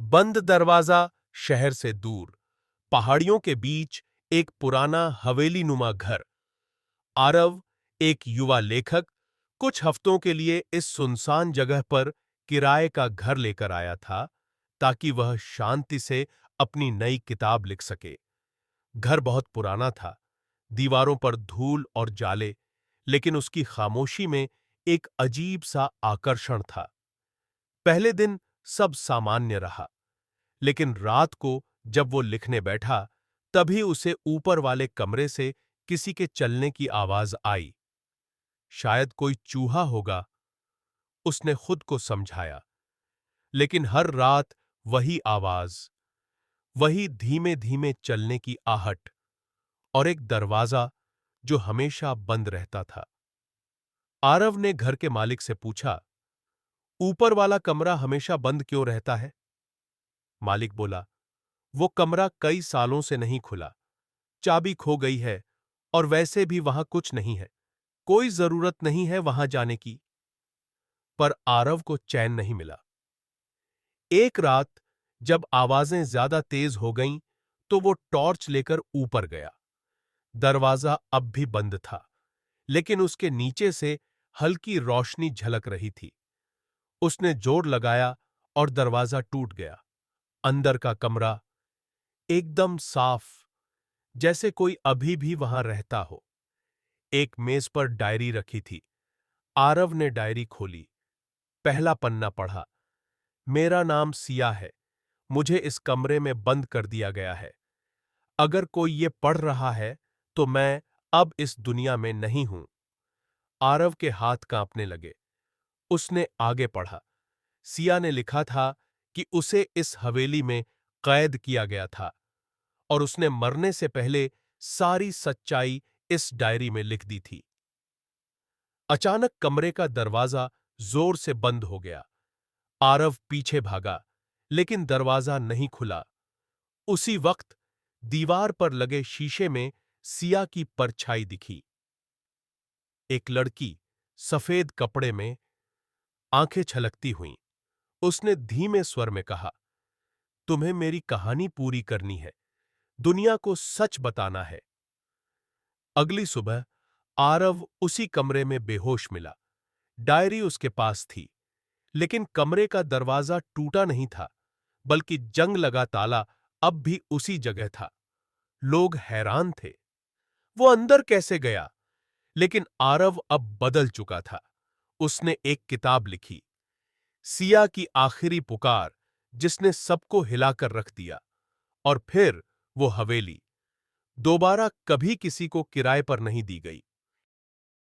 बंद दरवाजा, शहर से दूर, पहाड़ियों के बीच एक पुराना हवेलीनुमा घर। आरव, एक युवा लेखक, कुछ हफ्तों के लिए इस सुनसान जगह पर किराए का घर लेकर आया था ताकि वह शांति से अपनी नई किताब लिख सके। घर बहुत पुराना था, दीवारों पर धूल और जाले, लेकिन उसकी खामोशी में एक अजीब सा आकर्षण था। पहले दिन सब सामान्य रहा, लेकिन रात को जब वो लिखने बैठा, तभी उसे ऊपर वाले कमरे से किसी के चलने की आवाज आई। शायद कोई चूहा होगा, उसने खुद को समझाया। लेकिन हर रात वही आवाज, वही धीमे धीमे चलने की आहट, और एक दरवाजा जो हमेशा बंद रहता था। आरव ने घर के मालिक से पूछा, ऊपर वाला कमरा हमेशा बंद क्यों रहता है? मालिक बोला, वो कमरा कई सालों से नहीं खुला, चाबी खो गई है, और वैसे भी वहां कुछ नहीं है, कोई जरूरत नहीं है वहां जाने की। पर आरव को चैन नहीं मिला। एक रात जब आवाजें ज्यादा तेज हो गईं, तो वो टॉर्च लेकर ऊपर गया। दरवाजा अब भी बंद था, लेकिन उसके नीचे से हल्की रोशनी झलक रही थी। उसने जोर लगाया और दरवाजा टूट गया। अंदर का कमरा एकदम साफ, जैसे कोई अभी भी वहां रहता हो। एक मेज पर डायरी रखी थी। आरव ने डायरी खोली, पहला पन्ना पढ़ा। मेरा नाम सिया है, मुझे इस कमरे में बंद कर दिया गया है। अगर कोई ये पढ़ रहा है तो मैं अब इस दुनिया में नहीं हूं। आरव के हाथ कांपने लगे। उसने आगे पढ़ा। सिया ने लिखा था कि उसे इस हवेली में कैद किया गया था, और उसने मरने से पहले सारी सच्चाई इस डायरी में लिख दी थी। अचानक कमरे का दरवाजा जोर से बंद हो गया। आरव पीछे भागा, लेकिन दरवाजा नहीं खुला। उसी वक्त दीवार पर लगे शीशे में सिया की परछाई दिखी। एक लड़की, सफेद कपड़े में, आंखें छलकती हुईं। उसने धीमे स्वर में कहा, तुम्हें मेरी कहानी पूरी करनी है, दुनिया को सच बताना है। अगली सुबह आरव उसी कमरे में बेहोश मिला। डायरी उसके पास थी, लेकिन कमरे का दरवाजा टूटा नहीं था, बल्कि जंग लगा ताला अब भी उसी जगह था। लोग हैरान थे, वो अंदर कैसे गया? लेकिन आरव अब बदल चुका था। उसने एक किताब लिखी, सिया की आखिरी पुकार, जिसने सबको हिलाकर रख दिया। और फिर वो हवेली दोबारा कभी किसी को किराए पर नहीं दी गई।